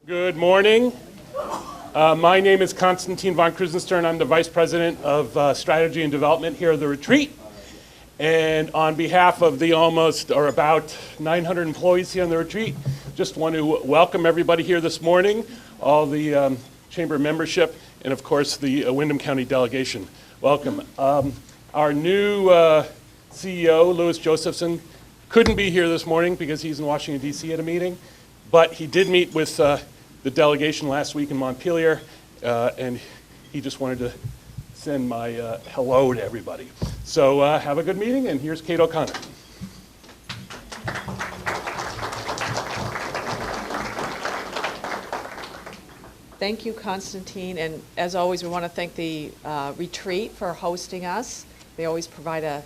Good morning. My name is Konstantin von Krusenstern. I'm the Vice President of Strategy and Development here at the retreat. And on behalf of the about 900 employees here on the retreat, just want to welcome everybody here this morning, all the chamber membership, and of course the Windham County delegation. Welcome. Our new CEO, Louis Josephson, couldn't be here this morning because he's in Washington, D.C. at a meeting, but he did meet with the delegation last week in Montpelier, and he just wanted to send my hello to everybody. So have a good meeting, and here's Kate O'Connor. Thank you, Konstantin, and as always, we want to thank the retreat for hosting us. They always provide a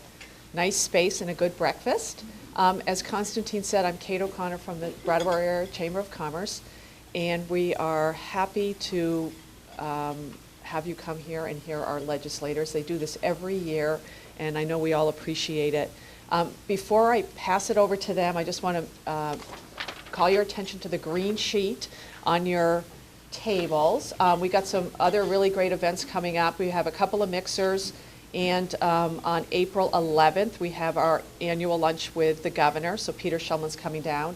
nice space and a good breakfast. As Konstantin said, I'm Kate O'Connor from the Brattleboro Area Chamber of Commerce, and we are happy to have you come here and hear our legislators. They do this every year, and I know we all appreciate it. Before I pass it over to them, I just want to call your attention to the green sheet on your tables. We got some other really great events coming up. We have a couple of mixers, and on April 11th, we have our annual lunch with the governor, so Peter Shulman's coming down.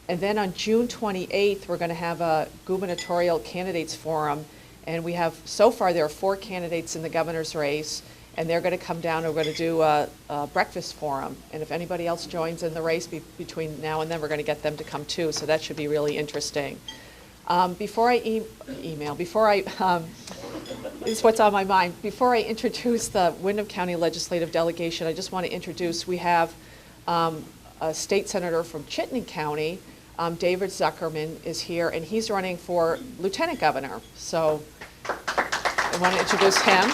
And then on June 28th, we're going to have a gubernatorial candidates forum. And we have, so far, there are 4 candidates in the governor's race. And they're going to come down and we're going to do a breakfast forum. And if anybody else joins in the race between now and then, we're going to get them to come too. So that should be really interesting. Before I this is what's on my mind. Before I introduce the Windham County Legislative Delegation, I just want to introduce, we have a state senator from Chittenden County. David Zuckerman is here, and he's running for lieutenant governor. So I want to introduce him.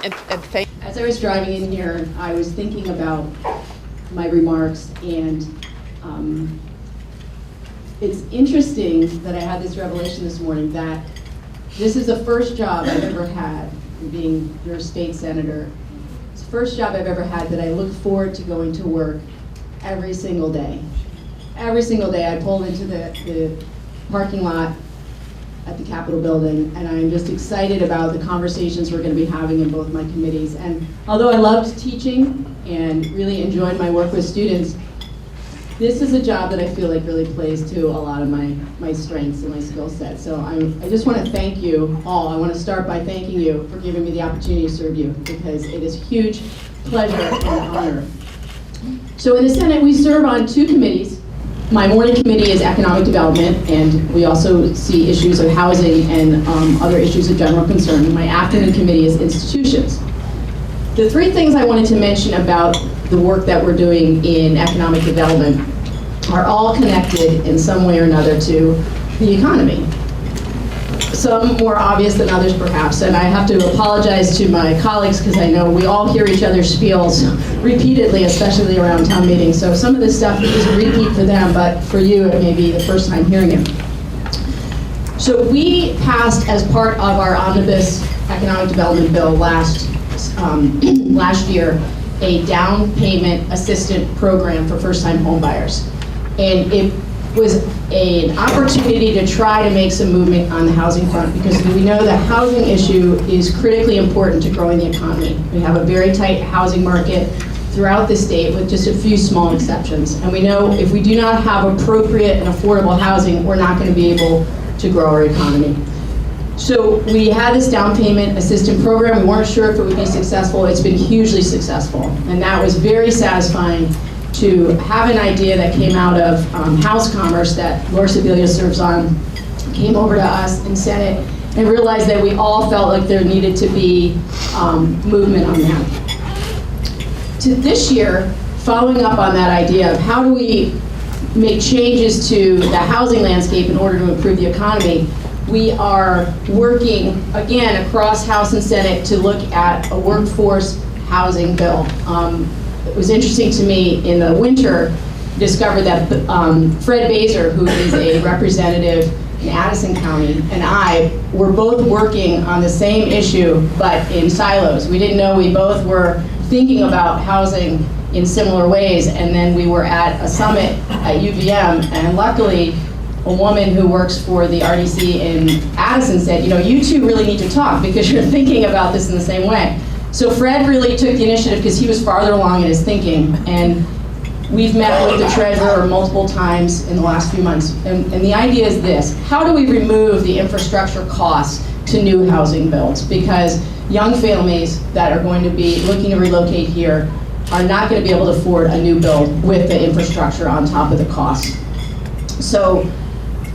And as I was driving in here, I was thinking about my remarks, and it's interesting that I had this revelation this morning that this is the first job I've ever had, being your state senator. It's the first job I've ever had that I look forward to going to work every single day. Every single day I pull into the parking lot at the Capitol building, and I'm just excited about the conversations we're going to be having in both my committees. And although I loved teaching and really enjoyed my work with students, this is a job that I feel like really plays to a lot of my strengths and my skill set. So I just want to thank you all. I want to start by thanking you for giving me the opportunity to serve you, because it is a huge pleasure and honor. So in the Senate, we serve on 2 committees. My morning committee is economic development, and we also see issues of housing and other issues of general concern. My afternoon committee is institutions. The 3 things I wanted to mention about the work that we're doing in economic development are all connected in some way or another to the economy. Some more obvious than others, perhaps, and I have to apologize to my colleagues because I know we all hear each other's spiels repeatedly, especially around town meetings. So some of this stuff is a repeat for them, but for you it may be the first time hearing it. So we passed, as part of our omnibus economic development bill last year, a down payment assistant program for first-time home buyers. And it was an opportunity to try to make some movement on the housing front, because we know the housing issue is critically important to growing the economy. We have a very tight housing market throughout the state with just a few small exceptions. And we know if we do not have appropriate and affordable housing, we're not going to be able to grow our economy. So we had this down payment assistance program. We weren't sure if it would be successful. It's been hugely successful. And that was very satisfying to have an idea that came out of House Commerce that Laura Sibilia serves on, came over to us in Senate, and realized that we all felt like there needed to be movement on that. To this year, following up on that idea of how do we make changes to the housing landscape in order to improve the economy, we are working, again, across House and Senate to look at a workforce housing bill. It was interesting to me in the winter, discovered that Fred Baser, who is a representative in Addison County, and I were both working on the same issue, but in silos. We didn't know we both were thinking about housing in similar ways. And then we were at a summit at UVM, and luckily, a woman who works for the RDC in Addison said, you two really need to talk because you're thinking about this in the same way. So Fred really took the initiative because he was farther along in his thinking, and we've met with the treasurer multiple times in the last few months. And the idea is this: how do we remove the infrastructure costs to new housing builds? Because young families that are going to be looking to relocate here are not going to be able to afford a new build with the infrastructure on top of the cost. So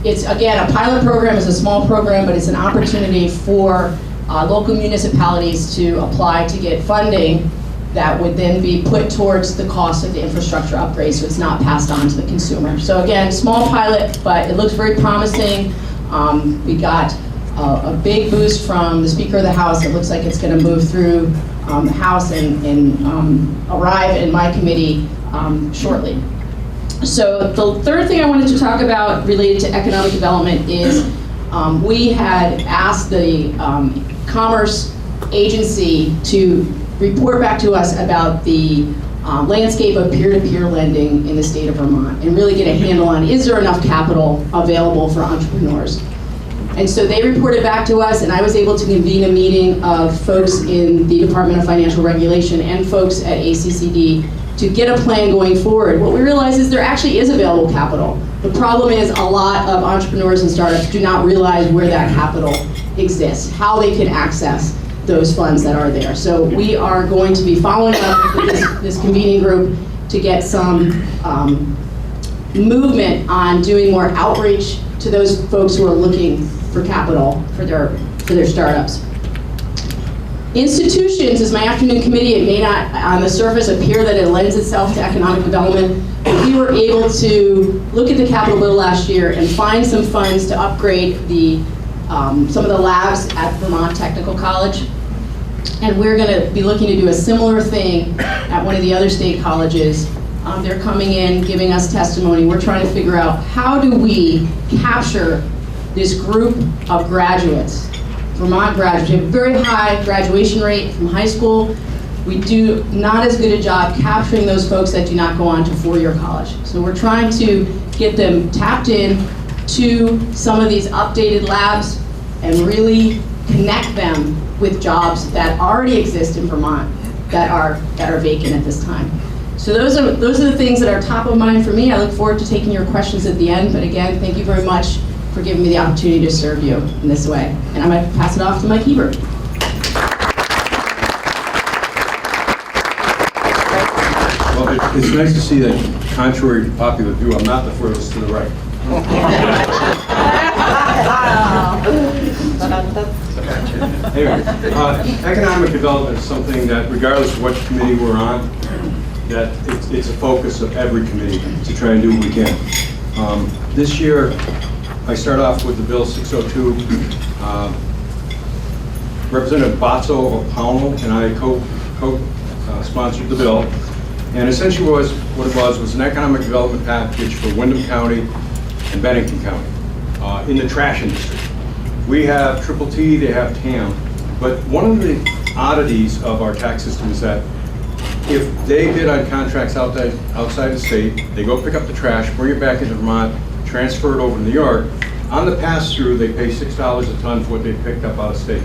it's, again, a pilot program is a small program, but it's an opportunity for local municipalities to apply to get funding that would then be put towards the cost of the infrastructure upgrade, so it's not passed on to the consumer. So again, small pilot, but it looks very promising. We got a big boost from the Speaker of the House. It looks like it's going to move through the House and arrive in my committee shortly. So the third thing I wanted to talk about related to economic development is we had asked the Commerce Agency to report back to us about the landscape of peer-to-peer lending in the state of Vermont and really get a handle on, is there enough capital available for entrepreneurs? And so they reported back to us, and I was able to convene a meeting of folks in the Department of Financial Regulation and folks at ACCD to get a plan going forward. What we realized is there actually is available capital. The problem is a lot of entrepreneurs and startups do not realize where that capital exists, how they can access those funds that are there. So we are going to be following up with this convening group to get some movement on doing more outreach to those folks who are looking for capital for their startups. Institutions is my afternoon committee. It may not, on the surface, appear that it lends itself to economic development. But we were able to look at the capital bill last year and find some funds to upgrade some of the labs at Vermont Technical College. And we're going to be looking to do a similar thing at one of the other state colleges. They're coming in, giving us testimony. We're trying to figure out how do we capture this group of graduates, Vermont graduates. We have a very high graduation rate from high school. We do not as good a job capturing those folks that do not go on to four-year college. So we're trying to get them tapped in to some of these updated labs and really connect them with jobs that already exist in Vermont that are vacant at this time. So those are the things that are top of mind for me. I look forward to taking your questions at the end, but again, thank you very much for giving me the opportunity to serve you in this way. And I'm going to pass it off to Mike Hebert. Well, it's nice to see that, contrary to popular view, I'm not the furthest to the right. Anyway, economic development is something that, regardless of which committee we're on, that it's a focus of every committee to try and do what we can. This year, I start off with the Bill 602. Representative Botso of Pownell and I co-sponsored the bill. And essentially what it was an economic development package for Windham County and Bennington County in the trash industry. We have Triple T, they have TAM, but one of the oddities of our tax system is that if they bid on contracts outside the state, they go pick up the trash, bring it back into Vermont, transfer it over to New York. On the pass-through, they pay $6 a ton for what they picked up out of state.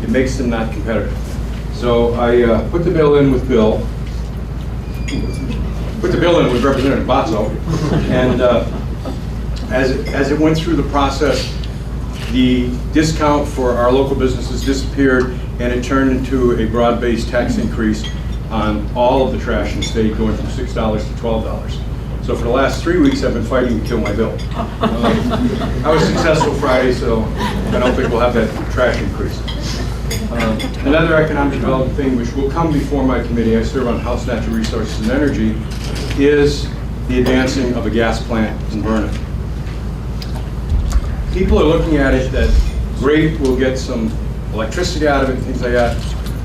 It makes them not competitive. So I put the bill in with Representative Botso, and as it went through the process, the discount for our local businesses disappeared, and it turned into a broad-based tax increase on all of the trash in the state, going from $6 to $12. So for the last 3 weeks, I've been fighting to kill my bill. I was successful Friday, so I don't think we'll have that trash increase. Another economic development thing, which will come before my committee, I serve on House Natural Resources and Energy, is the advancing of a gas plant in Vernon. People are looking at it that, great, we'll get some electricity out of it and things like that.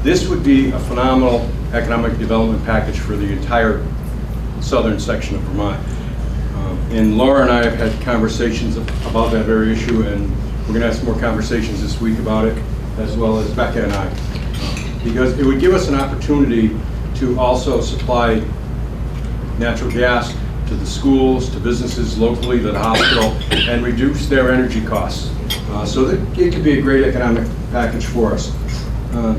This would be a phenomenal economic development package for the entire southern section of Vermont. And Laura and I have had conversations about that very issue, and we're going to have some more conversations this week about it, as well as Becca and I. Because it would give us an opportunity to also supply natural gas to the schools, to businesses locally, to the hospital, and reduce their energy costs. So that it could be a great economic package for us.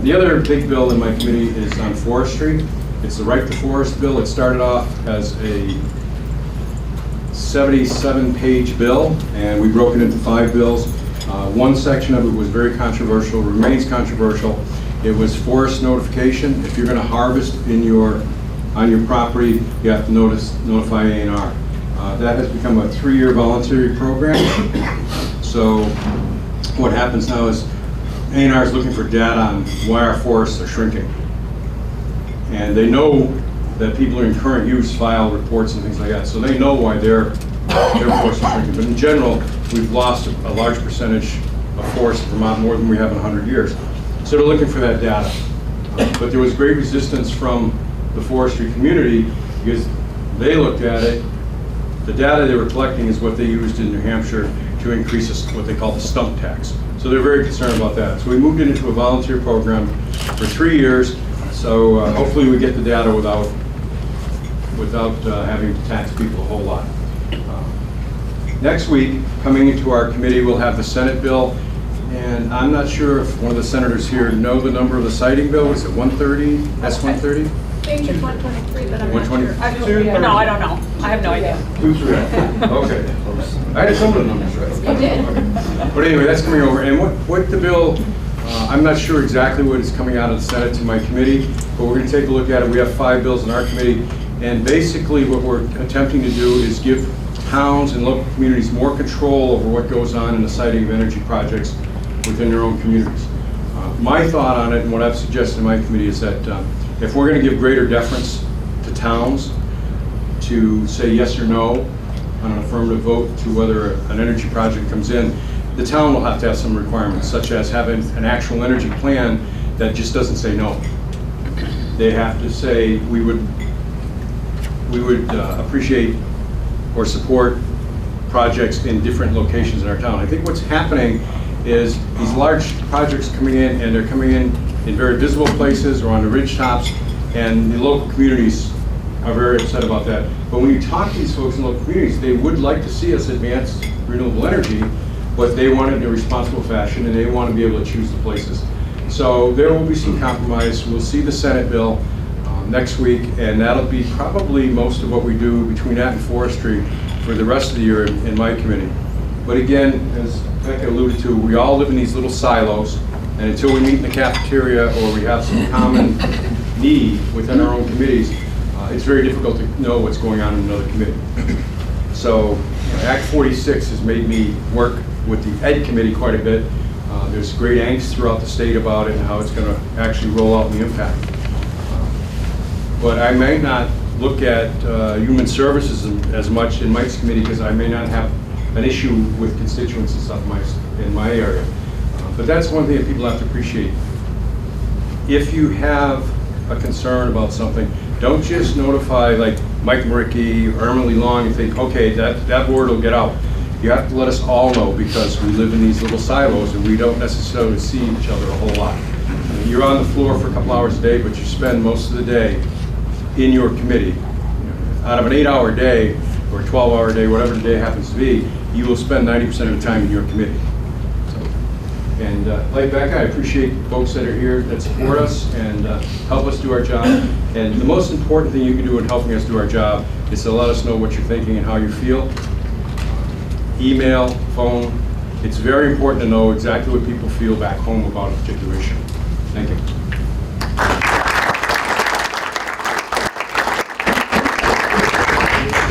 The other big bill in my committee is on forestry. It's the Right to Forest bill. It started off as a 77-page bill, and we broke it into 5 bills. One section of it was very controversial, remains controversial. It was forest notification. If you're going to harvest on your property, you have to notify A&R. That has become a 3-year voluntary program. So what happens now is A&R is looking for data on why our forests are shrinking. And they know that people in current use file reports and things like that, so they know why their forests are shrinking. But in general, we've lost a large percentage of forests in Vermont, more than we have in 100 years. So they're looking for that data. But there was great resistance from the forestry community because they looked at it. The data they were collecting is what they used in New Hampshire to increase what they call the stump tax. So they're very concerned about that. So we moved it into a volunteer program for 3 years. So hopefully we get the data without having to tax people a whole lot. Next week, coming into our committee, we'll have the Senate bill. And I'm not sure if one of the senators here know the number of the citing bill. Is it 130? S-130? I think it's 123, but I'm not sure. 122? No, I don't know. I have no idea. 23. Okay. I had some of the numbers right. You did. But anyway, that's coming over. And what the bill, I'm not sure exactly what is coming out of the Senate to my committee, but we're going to take a look at it. We have 5 bills in our committee. And basically what we're attempting to do is give towns and local communities more control over what goes on in the siting of energy projects within their own communities. My thought on it and what I've suggested in my committee is that if we're going to give greater deference to towns to say yes or no on an affirmative vote to whether an energy project comes in, the town will have to have some requirements, such as having an actual energy plan that just doesn't say no. They have to say we would appreciate or support projects in different locations in our town. I think what's happening is these large projects coming in, and they're coming in very visible places or on the ridge tops, and the local communities are very upset about that. But when you talk to these folks in local communities, they would like to see us advance renewable energy, but they want it in a responsible fashion, and they want to be able to choose the places. So there will be some compromise. We'll see the Senate bill next week, and that'll be probably most of what we do between that and forestry for the rest of the year in my committee. But again, as Becca alluded to, we all live in these little silos, and until we meet in the cafeteria or we have some common need within our own committees, it's very difficult to know what's going on in another committee. So Act 46 has made me work with the Ed Committee quite a bit. There's great angst throughout the state about it and how it's going to actually roll out and the impact. But I may not look at human services as much in Mike's committee because I may not have an issue with constituents and stuff in my area. But that's one thing that people have to appreciate. If you have a concern about something, don't just notify like Mike Maricky or Emily Long and think, okay, that word will get out. You have to let us all know because we live in these little silos and we don't necessarily see each other a whole lot. You're on the floor for a couple hours a day, but you spend most of the day in your committee. Out of an 8-hour day or a 12-hour day, whatever the day happens to be, you will spend 90% of the time in your committee. And like Becca, I appreciate folks that are here that support us and help us do our job. And the most important thing you can do in helping us do our job is to let us know what you're thinking and how you feel. Email, phone. It's very important to know exactly what people feel back home about a particular issue. Thank you.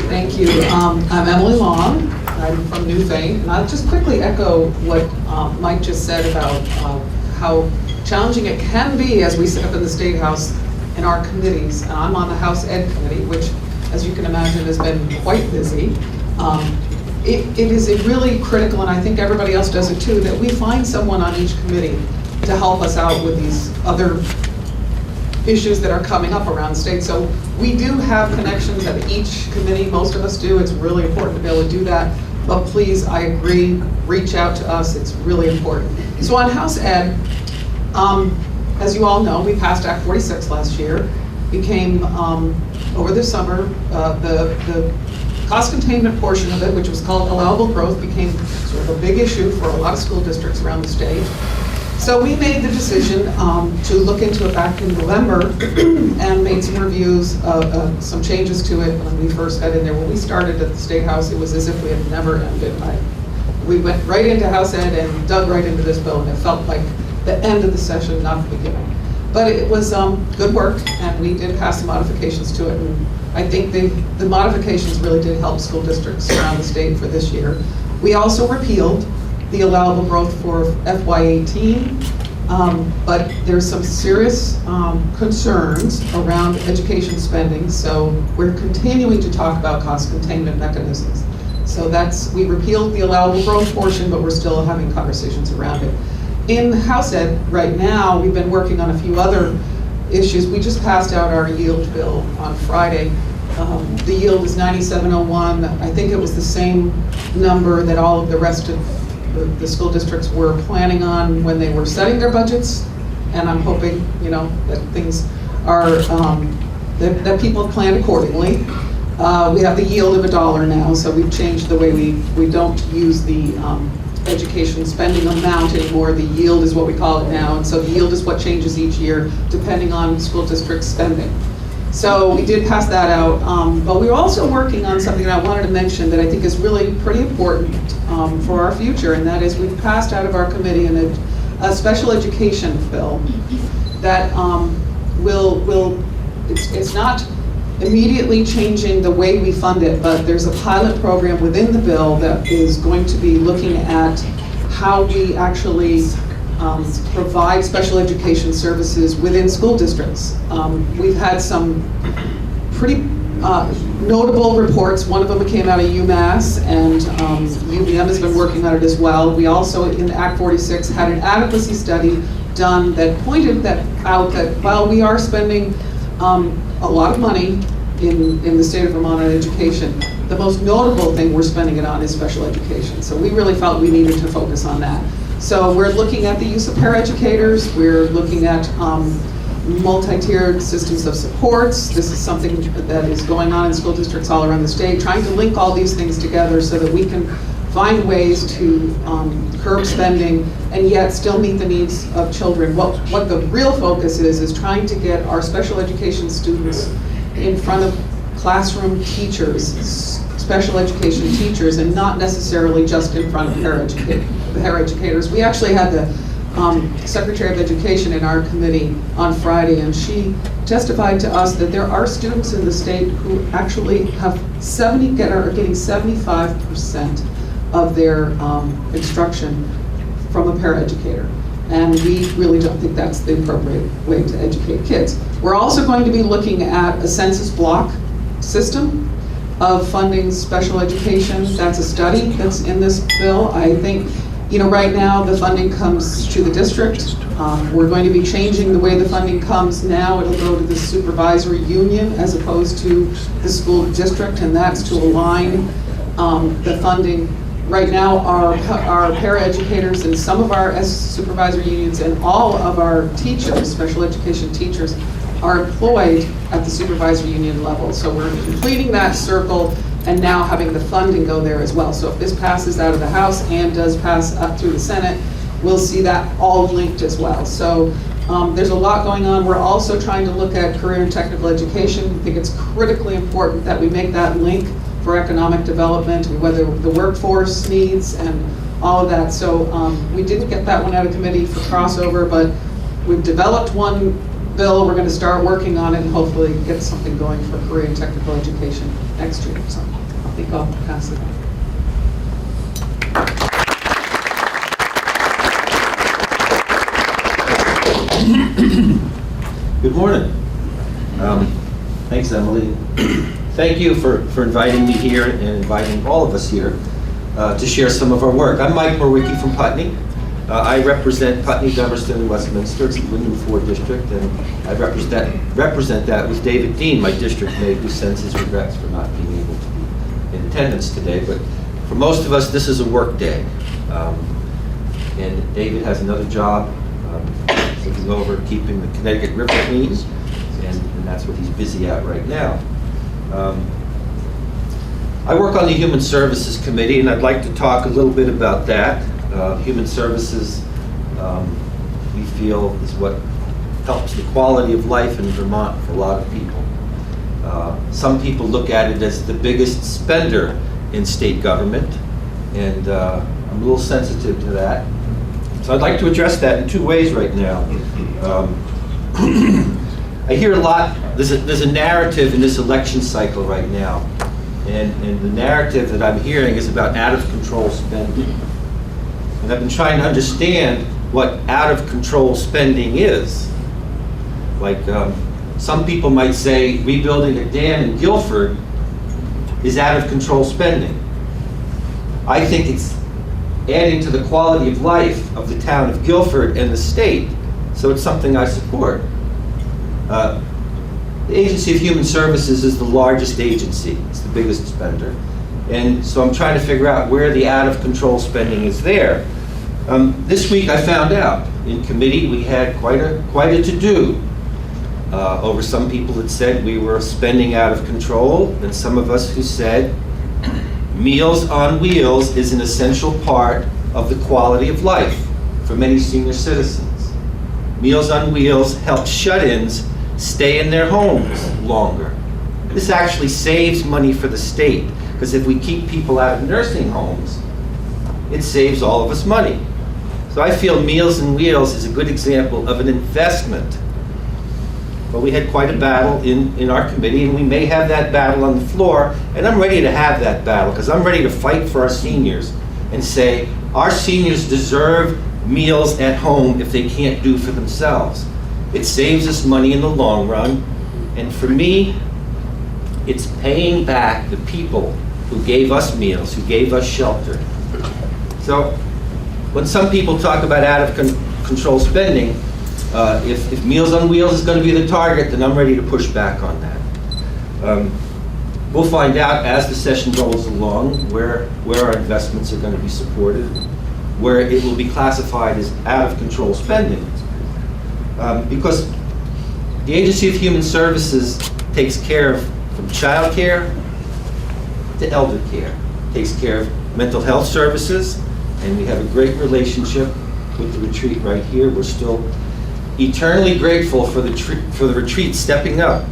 Thank you. I'm Emily Long. I'm from Newfane, and I'll just quickly echo what Mike just said about how challenging it can be as we sit up in the State House in our committees. And I'm on the House Ed Committee, which, as you can imagine, has been quite busy. It is really critical, and I think everybody else does it too, that we find someone on each committee to help us out with these other issues that are coming up around the state. So we do have connections at each committee. Most of us do. It's really important to be able to do that. But please, I agree, reach out to us. It's really important. So on House Ed, as you all know, we passed Act 46 last year. became, over the summer, the cost containment portion of it, which was called allowable growth, became sort of a big issue for a lot of school districts around the state. So we made the decision to look into it back in November and made some reviews, some changes to it when we first got in there. When we started at the State House, it was as if we had never ended. We went right into House Ed and dug right into this bill, and it felt like the end of the session, not the beginning. But it was good work, and we did pass some modifications to it. And I think the modifications really did help school districts around the state for this year. We also repealed the allowable growth for FY18, but there's some serious concerns around education spending, so we're continuing to talk about cost containment mechanisms. So we repealed the allowable growth portion, but we're still having conversations around it. In House Ed right now, we've been working on a few other issues. We just passed out our yield bill on Friday. The yield is 9701. I think it was the same number that all of the rest of the school districts were planning on when they were setting their budgets. And I'm hoping, that things are, that people plan accordingly. We have the yield of $1 now, so we've changed the way we don't use the education spending amount anymore. The yield is what we call it now, and so the yield is what changes each year depending on school district spending. So we did pass that out, but we're also working on something that I wanted to mention that I think is really pretty important for our future, and that is we've passed out of our committee a special education bill that it's not immediately changing the way we fund it, but there's a pilot program within the bill that is going to be looking at how we actually provide special education services within school districts. We've had some pretty notable reports. One of them came out of UMass, and UVM has been working on it as well. We also, in Act 46, had an adequacy study done that pointed out that while we are spending a lot of money in the state of Vermont on education, the most notable thing we're spending it on is special education. So we really felt we needed to focus on that. So we're looking at the use of paraeducators. We're looking at multi-tiered systems of supports. This is something that is going on in school districts all around the state, trying to link all these things together so that we can find ways to curb spending and yet still meet the needs of children. What the real focus is trying to get our special education students in front of classroom teachers, special education teachers, and not necessarily just in front of paraeducators. We actually had the Secretary of Education in our committee on Friday, and she testified to us that there are students in the state who actually have are getting 75% of their instruction from a paraeducator. And we really don't think that's the appropriate way to educate kids. We're also going to be looking at a census block system of funding special education. That's a study that's in this bill. I think, right now the funding comes to the district. We're going to be changing the way the funding comes now. It'll go to the supervisory union as opposed to the school district, and that's to align the funding. Right now, our paraeducators and some of our supervisory unions and all of our teachers, special education teachers, are employed at the supervisory union level. So we're completing that circle and now having the funding go there as well. So if this passes out of the House and does pass up through the Senate, we'll see that all linked as well. So there's a lot going on. We're also trying to look at career and technical education. I think it's critically important that we make that link for economic development, whether the workforce needs and all of that. So we didn't get that one out of committee for crossover, but we've developed one bill. We're going to start working on it and hopefully get something going for career and technical education next year. So I think I'll pass it on. Good morning. Thanks, Emily. Thank you for inviting me here and inviting all of us here to share some of our work. I'm Mike Morwicki from Putney. I represent Putney, Dummerston, and Westminster. It's the new 4 district, and I represent that with David Dean, my district mate, who sends his regrets for not being able to be in attendance today. But for most of us, this is a work day. And David has another job looking over keeping the Connecticut River clean, and that's what he's busy at right now. I work on the Human Services Committee, and I'd like to talk a little bit about that. Human Services, we feel, is what helps the quality of life in Vermont for a lot of people. Some people look at it as the biggest spender in state government, and I'm a little sensitive to that. So I'd like to address that in two ways right now. I hear a lot, there's a narrative in this election cycle right now, and the narrative that I'm hearing is about out-of-control spending. And I've been trying to understand what out-of-control spending is. Like, some people might say rebuilding a dam in Guilford is out-of-control spending. I think it's adding to the quality of life of the town of Guilford and the state, so it's something I support. The Agency of Human Services is the largest agency. It's the biggest spender. And so I'm trying to figure out where the out-of-control spending is there. This week I found out in committee we had quite a to-do over some people that said we were spending out of control, and some of us who said Meals on Wheels is an essential part of the quality of life for many senior citizens. Meals on Wheels helps shut-ins stay in their homes longer. This actually saves money for the state, because if we keep people out of nursing homes, it saves all of us money. So I feel Meals on Wheels is a good example of an investment. But we had quite a battle in our committee, and we may have that battle on the floor, and I'm ready to have that battle, because I'm ready to fight for our seniors and say, our seniors deserve meals at home if they can't do for themselves. It saves us money in the long run, and for me, it's paying back the people who gave us meals, who gave us shelter. So when some people talk about out-of-control spending, if Meals on Wheels is going to be the target, then I'm ready to push back on that. We'll find out as the session goes along where our investments are going to be supported, where it will be classified as out-of-control spending. Because the Agency of Human Services takes care of from child care to elder care, takes care of mental health services, and we have a great relationship with the retreat right here. We're still eternally grateful for the retreat stepping up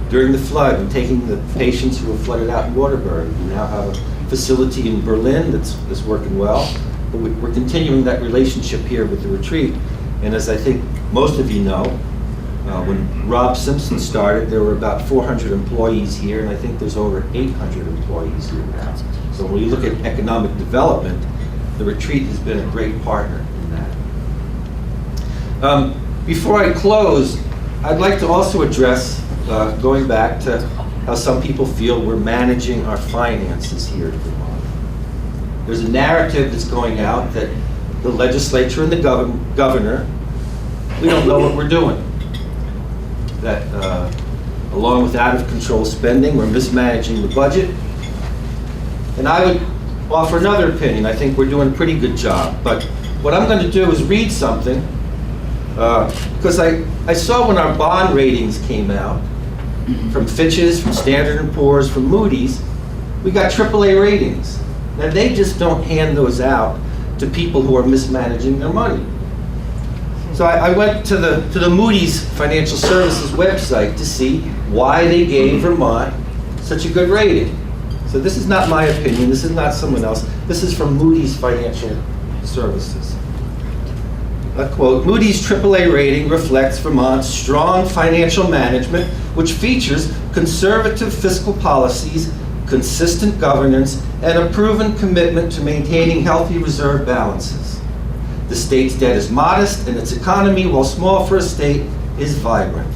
during the flood and taking the patients who were flooded out in Waterbury. We now have a facility in Berlin that's working well, but we're continuing that relationship here with the retreat. And as I think most of you know, when Rob Simpson started, there were about 400 employees here, and I think there's over 800 employees here now. So when you look at economic development, the retreat has been a great partner in that. Before I close, I'd like to also address, going back to how some people feel we're managing our finances here in Vermont. There's a narrative that's going out that the legislature and the governor, we don't know what we're doing. That along with out-of-control spending, we're mismanaging the budget. And I would offer another opinion. I think we're doing a pretty good job. But what I'm going to do is read something, because I saw when our bond ratings came out, from Fitch's, from Standard & Poor's, from Moody's, we got AAA ratings. Now they just don't hand those out to people who are mismanaging their money. So I went to the Moody's Financial Services website to see why they gave Vermont such a good rating. So this is not my opinion, this is not someone else, this is from Moody's Financial Services. A quote, Moody's AAA rating reflects Vermont's strong financial management, which features conservative fiscal policies, consistent governance, and a proven commitment to maintaining healthy reserve balances. The state's debt is modest, and its economy, while small for a state, is vibrant.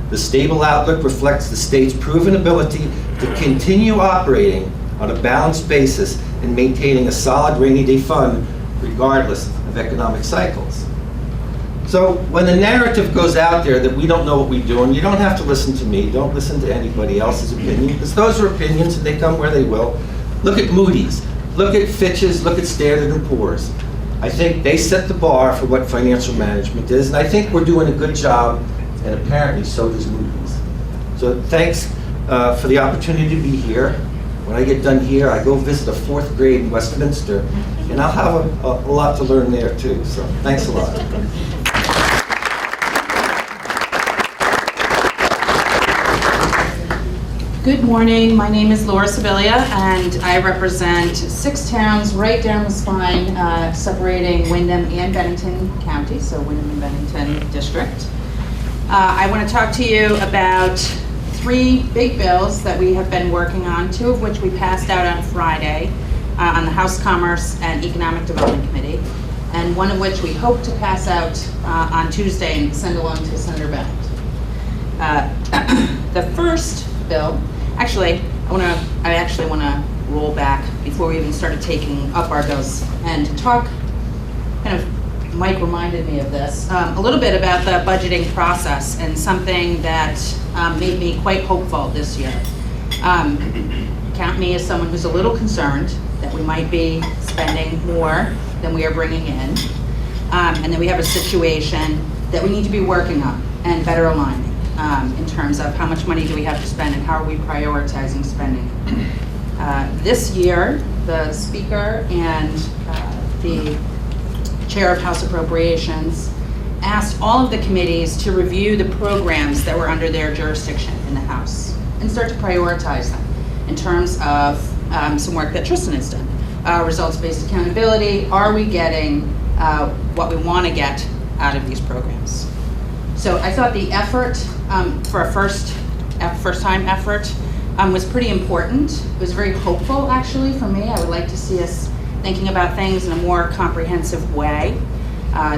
The stable outlook reflects the state's proven ability to continue operating on a balanced basis and maintaining a solid rainy day fund regardless of economic cycles. So when the narrative goes out there that we don't know what we're doing, you don't have to listen to me, don't listen to anybody else's opinion, because those are opinions and they come where they will. Look at Moody's, look at Fitch's, look at Standard & Poor's. I think they set the bar for what financial management is, and I think we're doing a good job, and apparently so does Moody's. So thanks for the opportunity to be here. When I get done here, I go visit a 4th grade in Westminster, and I'll have a lot to learn there too. So thanks a lot. Good morning, my name is Laura Sibilia, and I represent 6 towns right down the spine, separating Wyndham and Bennington County, so Wyndham and Bennington District. I want to talk to you about 3 big bills that we have been working on, 2 of which we passed out on Friday on the House Commerce and Economic Development Committee, and 1 of which we hope to pass out on Tuesday and send along to Senator Bennett. The first bill, actually, I actually want to roll back before we even started taking up our bills and talk, kind of, Mike reminded me of this, a little bit about the budgeting process and something that made me quite hopeful this year. Count me as someone who's a little concerned that we might be spending more than we are bringing in, and that we have a situation that we need to be working on and better aligning in terms of how much money do we have to spend and how are we prioritizing spending. This year, the Speaker and the Chair of House Appropriations asked all of the committees to review the programs that were under their jurisdiction in the House and start to prioritize them in terms of some work that Tristan has done. Results-based accountability, are we getting what we want to get out of these programs? So I thought the effort for a first-time effort was pretty important. It was very hopeful, actually, for me. I would like to see us thinking about things in a more comprehensive way.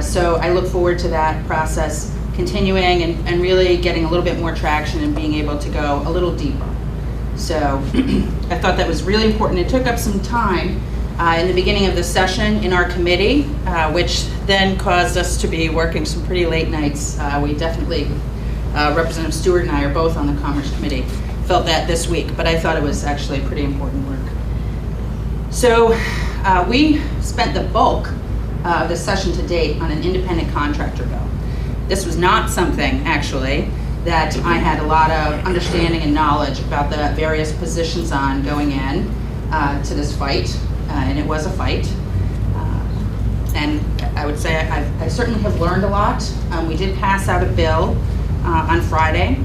So I look forward to that process continuing and really getting a little bit more traction and being able to go a little deeper. So I thought that was really important. It took up some time in the beginning of the session in our committee, which then caused us to be working some pretty late nights. We definitely, Representative Stewart and I are both on the Commerce Committee, felt that this week, but I thought it was actually pretty important work. So we spent the bulk of the session to date on an independent contractor bill. This was not something, actually, that I had a lot of understanding and knowledge about the various positions on going in to this fight, and it was a fight. And I would say I certainly have learned a lot. We did pass out a bill on Friday.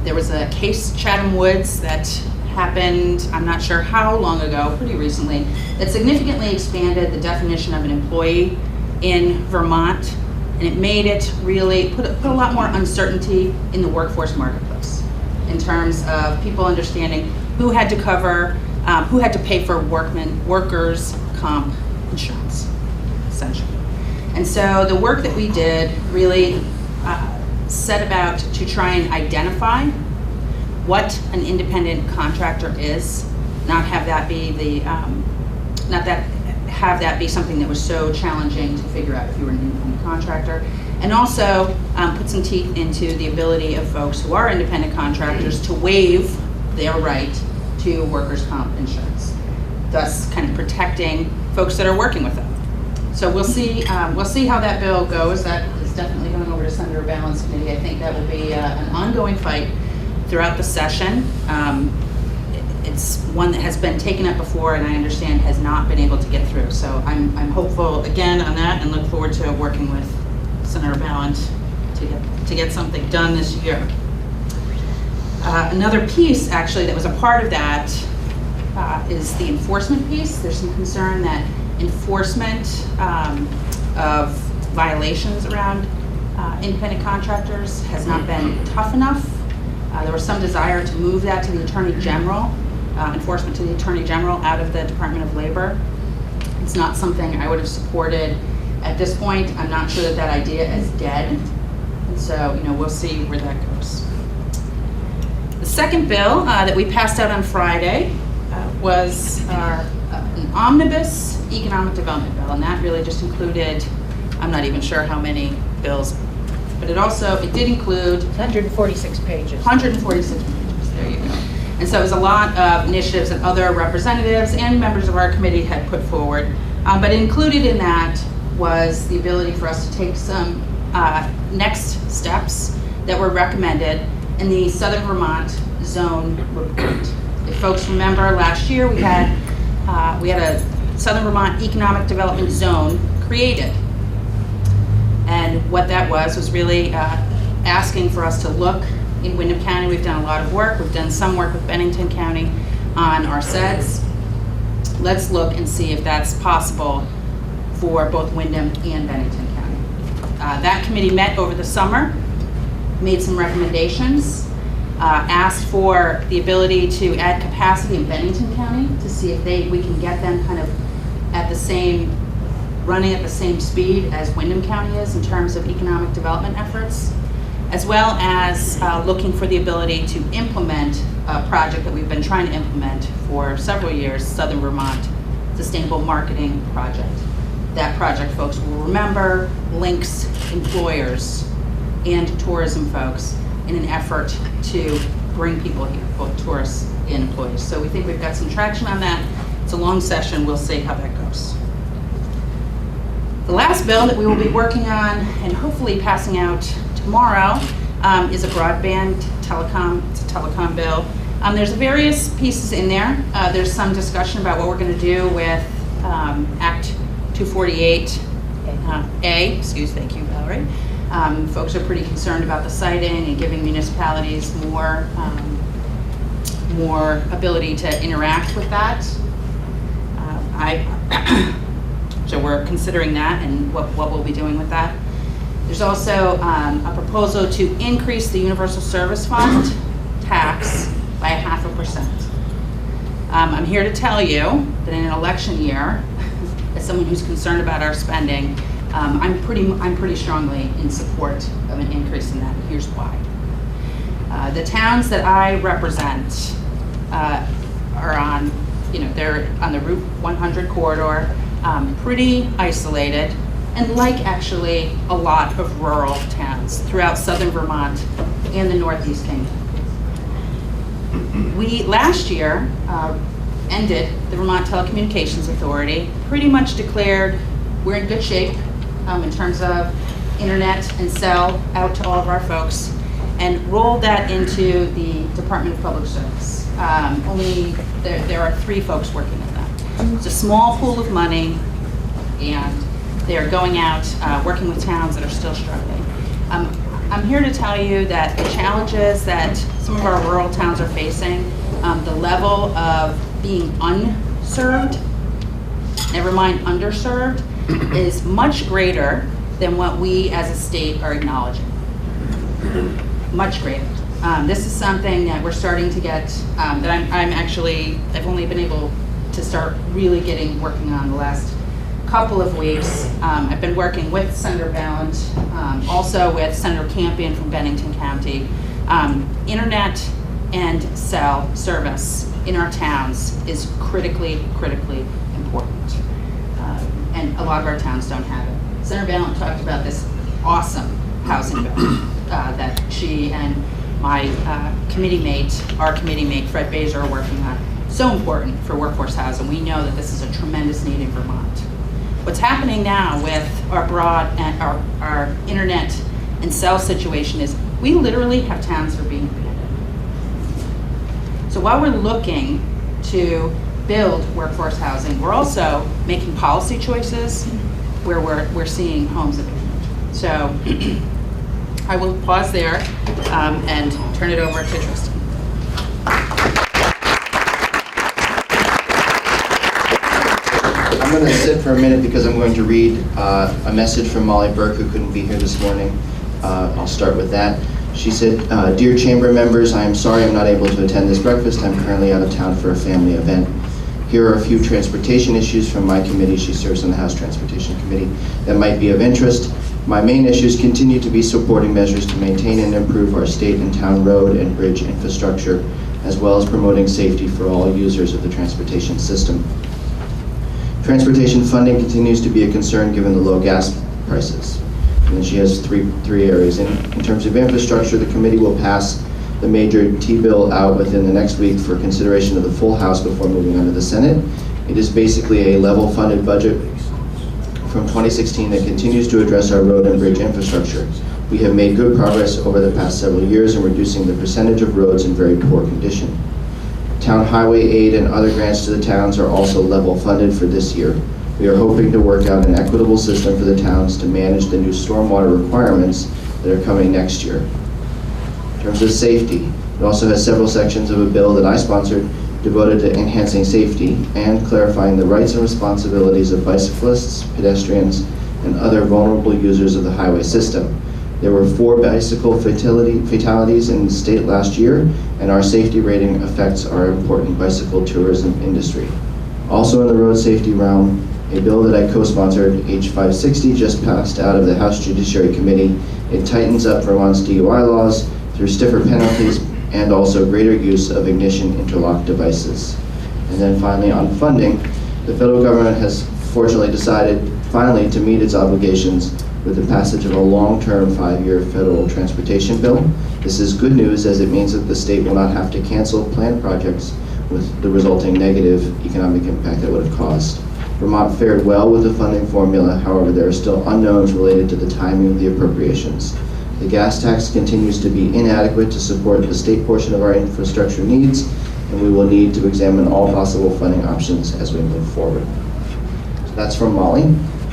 There was a case, Chatham Woods, that happened, I'm not sure how long ago, pretty recently, that significantly expanded the definition of an employee in Vermont, and it made it really, put a lot more uncertainty in the workforce marketplace in terms of people understanding who had to cover, who had to pay for workers' comp insurance, essentially. And so the work that we did really set about to try and identify what an independent contractor is, not have that be the, have that be something that was so challenging to figure out if you were an independent contractor, and also put some teeth into the ability of folks who are independent contractors to waive their right to workers' comp insurance, thus kind of protecting folks that are working with them. So we'll see how that bill goes. That is definitely going over to Senator Balance Committee. I think that will be an ongoing fight throughout the session. It's one that has been taken up before and I understand has not been able to get through. So I'm hopeful again on that and look forward to working with Senator Ballant to get something done this year. Another piece actually that was a part of that is the enforcement piece. There's some concern that enforcement of violations around independent contractors has not been tough enough. There was some desire to move that to the Attorney General, enforcement to the Attorney General out of the Department of Labor. It's not something I would have supported at this point. I'm not sure that idea is dead. And so, we'll see where that goes. The second bill that we passed out on Friday was an omnibus economic development bill, and that really just included, I'm not even sure how many bills, but it did include 146 pages. 146 pages, There you go. And so it was a lot of initiatives that other representatives and members of our committee had put forward. But included in that was the ability for us to take some next steps that were recommended in the Southern Vermont Zone Report. If folks remember, last year we had a Southern Vermont Economic Development Zone created. And what that was really asking for us to look in Windham County. We've done a lot of work. We've done some work with Bennington County on our SEDS. Let's look and see if that's possible for both Windham and Bennington County. That committee met over the summer, made some recommendations, asked for the ability to add capacity in Bennington County to see if we can get them kind of running at the same speed as Windham County is in terms of economic development efforts, as well as looking for the ability to implement a project that we've been trying to implement for several years, Southern Vermont Sustainable Marketing Project. That project, folks will remember, links employers and tourism folks in an effort to bring people here, both tourists and employees. So we think we've got some traction on that. It's a long session. We'll see how that goes. The last bill that we will be working on and hopefully passing out tomorrow is a broadband telecom. It's a telecom bill. There's various pieces in there. There's some discussion about what we're going to do with Act 248A. Thank you, Valerie. Folks are pretty concerned about the siting and giving municipalities more ability to interact with that. So we're considering that and what we'll be doing with that. There's also a proposal to increase the Universal Service Fund tax by 0.5%. I'm here to tell you that in an election year, as someone who's concerned about our spending, I'm pretty strongly in support of an increase in that. And here's why. The towns that I represent are on, they're on the Route 100 corridor, pretty isolated, and like actually a lot of rural towns throughout Southern Vermont and the Northeast Kingdom. We last year ended the Vermont Telecommunications Authority, pretty much declared we're in good shape in terms of internet and cell out to all of our folks, and rolled that into the Department of Public Service. There are 3 folks working with that. It's a small pool of money, and they're going out, working with towns that are still struggling. I'm here to tell you that the challenges that some of our rural towns are facing, the level of being unserved, never mind underserved, is much greater than what we as a state are acknowledging. Much greater. This is something that we're starting to get, that I've only been able to start really working on the last couple of weeks. I've been working with Senator Ballant, also with Senator Campion from Bennington County. Internet and cell service in our towns is critically important. And a lot of our towns don't have it. Senator Ballant talked about this awesome housing bill that she and my our committee mate, Fred Baser, are working on. So important for workforce housing. We know that this is a tremendous need in Vermont. What's happening now with our our internet and cell situation is we literally have towns that are being abandoned. So while we're looking to build workforce housing, we're also making policy choices where we're seeing homes abandoned. So I will pause there and turn it over to Tristan. I'm going to sit for a minute because I'm going to read a message from Molly Burke, who couldn't be here this morning. I'll start with that. She said, "Dear Chamber members, I am sorry I'm not able to attend this breakfast. I'm currently out of town for a family event. Here are a few transportation issues from my committee," she serves on the House Transportation Committee, "that might be of interest. My main issues continue to be supporting measures to maintain and improve our state and town road and bridge infrastructure, as well as promoting safety for all users of the transportation system. Transportation funding continues to be a concern given the low gas prices." And then she has three areas. In terms of infrastructure, the committee will pass the major T-bill out within the next week for consideration of the full House before moving on to the Senate. It is basically a level funded budget from 2016 that continues to address our road and bridge infrastructure. We have made good progress over the past several years in reducing the percentage of roads in very poor condition. Town highway aid and other grants to the towns are also level funded for this year. We are hoping to work out an equitable system for the towns to manage the new stormwater requirements that are coming next year. In terms of safety, it also has several sections of a bill that I sponsored devoted to enhancing safety and clarifying the rights and responsibilities of bicyclists, pedestrians, and other vulnerable users of the highway system. There were 4 bicycle fatalities in the state last year, and our safety rating affects our important bicycle tourism industry. Also in the road safety realm, a bill that I co-sponsored, H560, just passed out of the House Judiciary Committee. It tightens up Vermont's DUI laws through stiffer penalties and also greater use of ignition interlock devices. And then finally on funding, the federal government has fortunately decided finally to meet its obligations with the passage of a long-term 5-year federal transportation bill. This is good news as it means that the state will not have to cancel planned projects with the resulting negative economic impact that would have caused. Vermont fared well with the funding formula, however, there are still unknowns related to the timing of the appropriations. The gas tax continues to be inadequate to support the state portion of our infrastructure needs, and we will need to examine all possible funding options as we move forward. So that's from Molly.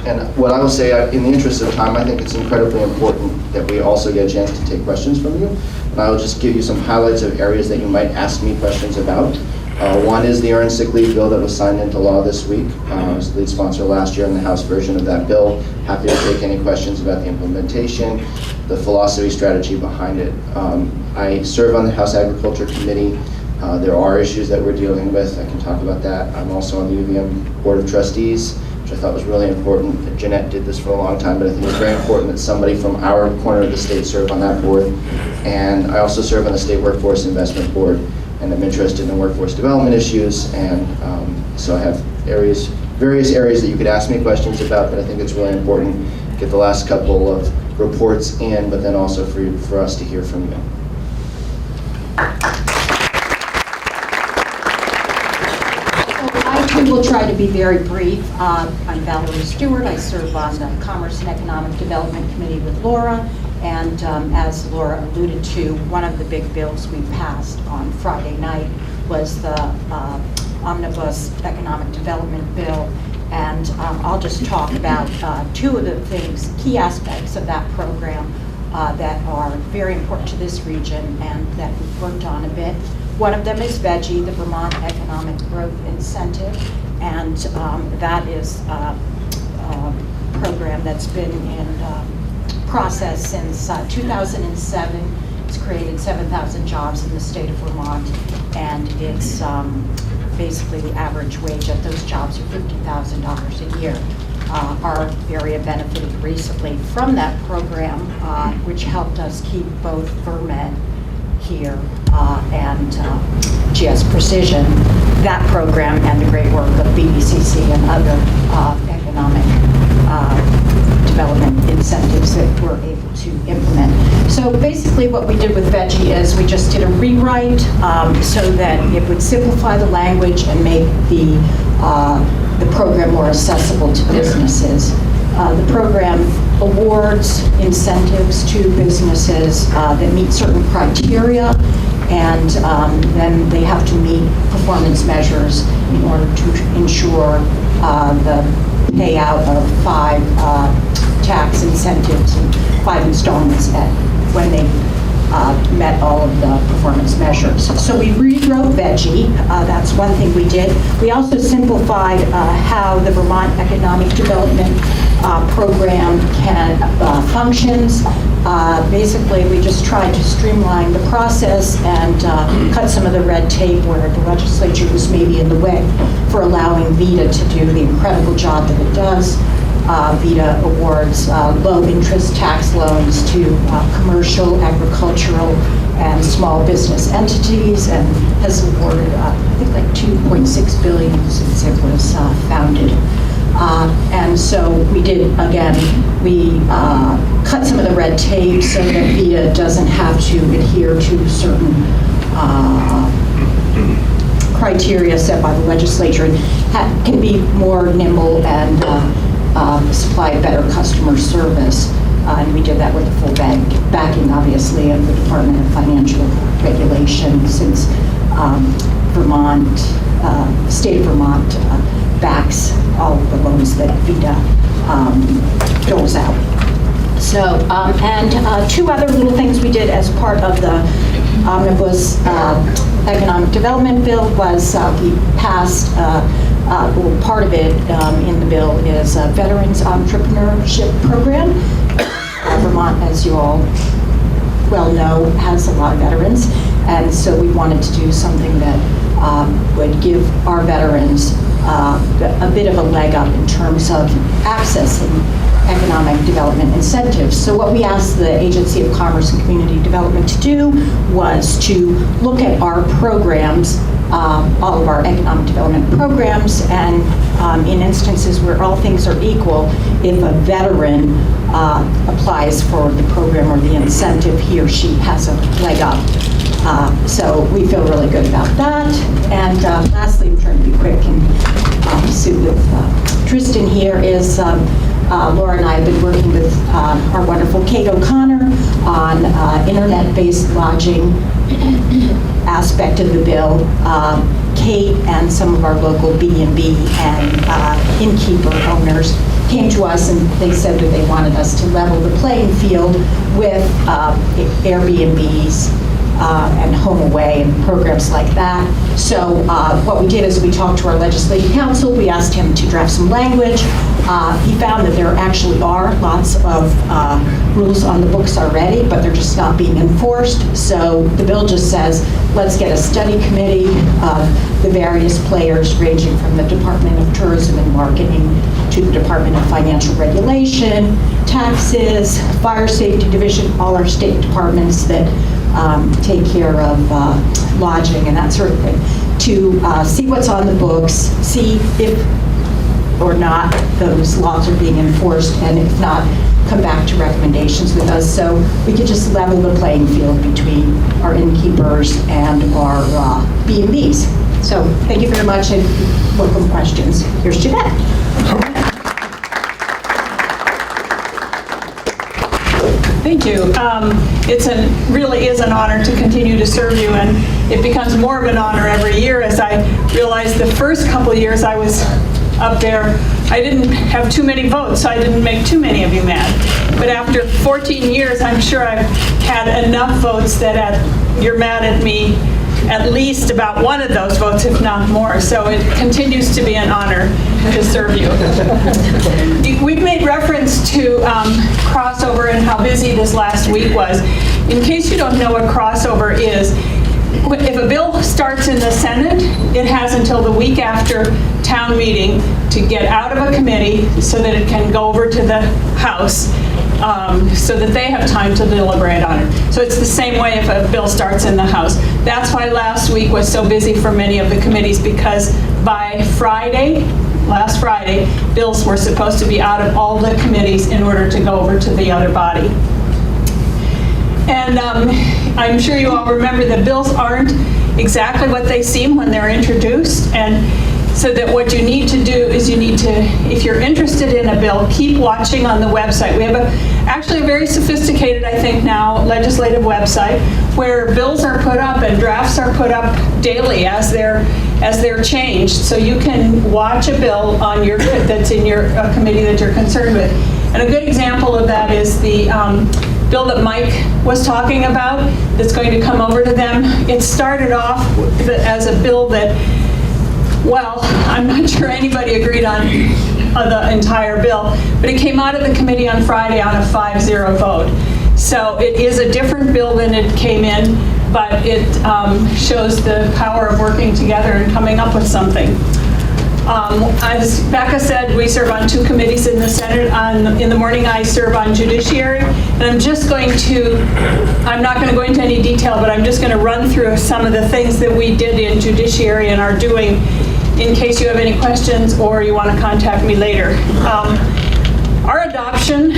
And what I will say, in the interest of time, I think it's incredibly important that we also get a chance to take questions from you. And I will just give you some highlights of areas that you might ask me questions about. One is the earned sick leave bill that was signed into law this week. I was the lead sponsor last year on the House version of that bill. Happy to take any questions about the implementation, the philosophy strategy behind it. I serve on the House Agriculture Committee. There are issues that we're dealing with. I can talk about that. I'm also on the UVM Board of Trustees, which I thought was really important. Jeanette did this for a long time, but I think it's very important that somebody from our corner of the state serve on that board. And I also serve on the State Workforce Investment Board, and I'm interested in workforce development issues. And so I have various areas that you could ask me questions about, but I think it's really important to get the last couple of reports in, but then also for us to hear from you. I will try to be very brief. I'm Valerie Stewart. I serve on the Commerce and Economic Development Committee with Laura. And as Laura alluded to, one of the big bills we passed on Friday night was the Omnibus Economic Development Bill. And I'll just talk about 2 of the things, key aspects of that program that are very important to this region and that we've worked on a bit. One of them is VEGI, the Vermont Economic Growth Incentive, and that is a program that's been in process since 2007. It's created 7,000 jobs in the state of Vermont, and it's basically the average wage at those jobs are $50,000 a year. Our area benefited recently from that program, which helped us keep both VerMed here and GS Precision, that program, and the great work of BBCC and other economic development incentives that we're able to implement. So basically what we did with VEGI is we just did a rewrite so that it would simplify the language and make the program more accessible to businesses. The program awards incentives to businesses that meet certain criteria, and then they have to meet performance measures in order to ensure the payout of 5 tax incentives and 5 installments when they met all of the performance measures. So we rewrote VEGI. That's one thing we did. We also simplified how the Vermont Economic Development Program functions. Basically, we just tried to streamline the process and cut some of the red tape where the legislature was maybe in the way for allowing VITA to do the incredible job that it does. VITA awards low-interest tax loans to commercial, agricultural, and small business entities, and has awarded, I think, like $2.6 billion since it was founded. And so we did, again, we cut some of the red tape so that VITA doesn't have to adhere to certain criteria set by the legislature and can be more nimble and supply better customer service. And we did that with the full backing, obviously, of the Department of Financial Regulation, since Vermont, state of Vermont backs all of the loans that VITA doles out. So, and two other little things we did as part of the Omnibus Economic Development Bill was we passed, well, part of it in the bill is a Veterans Entrepreneurship Program. Vermont, as you all well know, has a lot of veterans, and so we wanted to do something that would give our veterans a bit of a leg up in terms of accessing economic development incentives. So what we asked the Agency of Commerce and Community Development to do was to look at our programs, all of our economic development programs, and in instances where all things are equal, if a veteran applies for the program or the incentive, he or she has a leg up. So we feel really good about that. And lastly, I'm trying to be quick and Sue with Tristan here, is Laura and I have been working with our wonderful Kate O'Connor on internet-based lodging aspect of the bill. Kate and some of our local B&B and innkeeper owners came to us and they said that they wanted us to level the playing field with Airbnbs and Home Away and programs like that. So what we did is we talked to our legislative counsel. We asked him to draft some language. He found that there actually are lots of rules on the books already, but they're just not being enforced. So the bill just says, let's get a study committee of the various players ranging from the Department of Tourism and Marketing to the Department of Financial Regulation, taxes, fire safety division, all our state departments that take care of lodging and that sort of thing, to see what's on the books, see if or not those laws are being enforced, and if not, come back to recommendations with us so we could just level the playing field between our innkeepers and our B&Bs. So thank you very much and welcome questions. Here's Jeanette. Thank you. It really is an honor to continue to serve you, and it becomes more of an honor every year as I realize the first couple of years I was up there, I didn't have too many votes, so I didn't make too many of you mad. But after 14 years, I'm sure I've had enough votes that you're mad at me at least about one of those votes, if not more. So it continues to be an honor to serve you. We've made reference to crossover and how busy this last week was. In case you don't know what crossover is, if a bill starts in the Senate, it has until the week after town meeting to get out of a committee so that it can go over to the House so that they have time to deliberate on it. So it's the same way if a bill starts in the House. That's why last week was so busy for many of the committees, because by last Friday, bills were supposed to be out of all the committees in order to go over to the other body. And I'm sure you all remember that bills aren't exactly what they seem when they're introduced, and so that what you need to do is you need to, if you're interested in a bill, keep watching on the website. We have actually a very sophisticated, I think now, legislative website where bills are put up and drafts are put up daily as they're changed. So you can watch a bill on that's in your committee that you're concerned with. And a good example of that is the bill that Mike was talking about that's going to come over to them. It started off as a bill that, well, I'm not sure anybody agreed on the entire bill, but it came out of the committee on Friday on a 5-0 vote. So it is a different bill than it came in, but it shows the power of working together and coming up with something. As Becca said, we serve on 2 committees in the Senate. In the morning, I serve on Judiciary, and I'm not going to go into any detail, but I'm just going to run through some of the things that we did in Judiciary and are doing in case you have any questions or you want to contact me later. Our adoption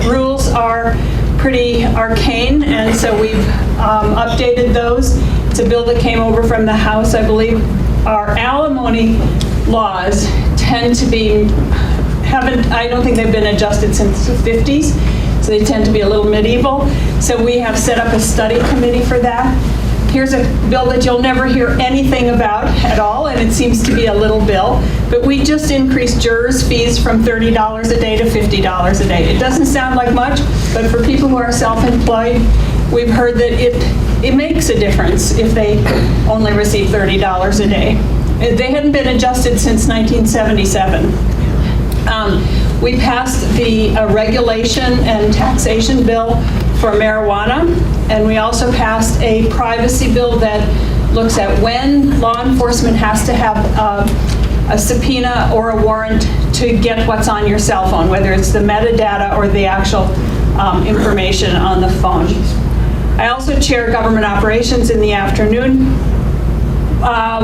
rules are pretty arcane, and so we've updated those. It's a bill that came over from the House, I believe. Our alimony laws tend to be, I don't think they've been adjusted since the 50s. so they tend to be a little medieval. So we have set up a study committee for that. Here's a bill that you'll never hear anything about at all, and it seems to be a little bill, but we just increased jurors' fees from $30 a day to $50 a day. It doesn't sound like much, but for people who are self-employed, we've heard that it makes a difference if they only receive $30 a day. They hadn't been adjusted since 1977. We passed the regulation and taxation bill for marijuana, and we also passed a privacy bill that looks at when law enforcement has to have a subpoena or a warrant to get what's on your cell phone, whether it's the metadata or the actual information on the phone. I also chair government operations in the afternoon.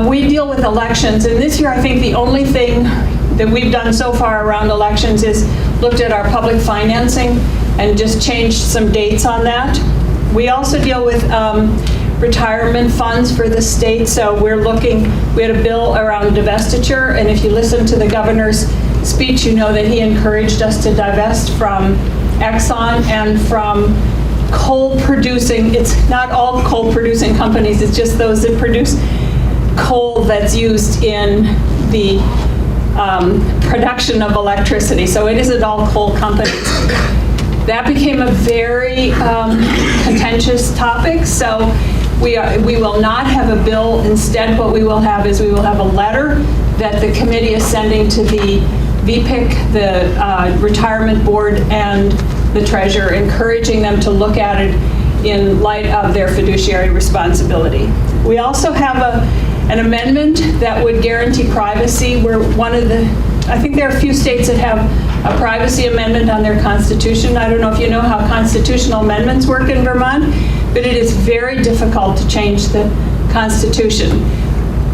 We deal with elections, and this year I think the only thing that we've done so far around elections is looked at our public financing and just changed some dates on that. We also deal with retirement funds for the state, so we had a bill around divestiture, and if you listen to the governor's speech, you know that he encouraged us to divest from Exxon and from coal producing, it's not all coal producing companies, it's just those that produce coal that's used in the production of electricity. So it isn't all coal companies. That became a very contentious topic, so we will not have a bill. Instead, what we will have is we will have a letter that the committee is sending to the VPIC, the retirement board, and the treasurer, encouraging them to look at it in light of their fiduciary responsibility. We also have an amendment that would guarantee privacy. We're one of the, I think there are a few states that have a privacy amendment on their constitution. I don't know if you know how constitutional amendments work in Vermont, but it is very difficult to change the constitution.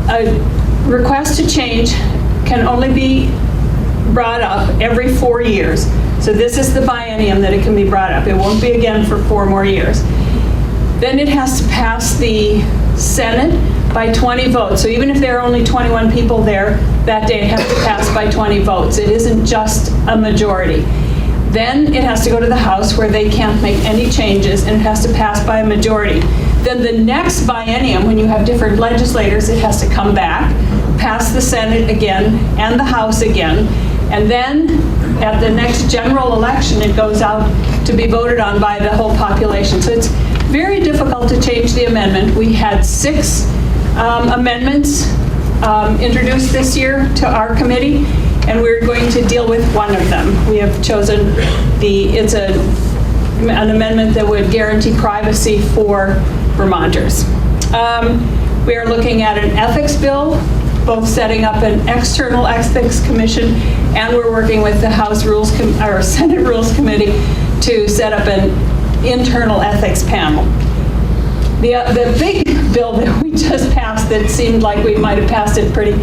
A request to change can only be brought up every 4 years. So this is the biennium that it can be brought up. It won't be again for 4 more years. Then it has to pass the Senate by 20 votes. So even if there are only 21 people there that day, it has to pass by 20 votes. It isn't just a majority. Then it has to go to the House where they can't make any changes, and it has to pass by a majority. Then the next biennium, when you have different legislators, it has to come back, pass the Senate again and the House again, and then at the next general election, it goes out to be voted on by the whole population. So it's very difficult to change the amendment. We had 6 amendments introduced this year to our committee, and we're going to deal with one of them. We have chosen it's an amendment that would guarantee privacy for Vermonters. We are looking at an ethics bill, both setting up an external ethics commission, and we're working with the House Rules or Senate Rules Committee to set up an internal ethics panel. The big bill that we just passed that seemed like we might have passed it pretty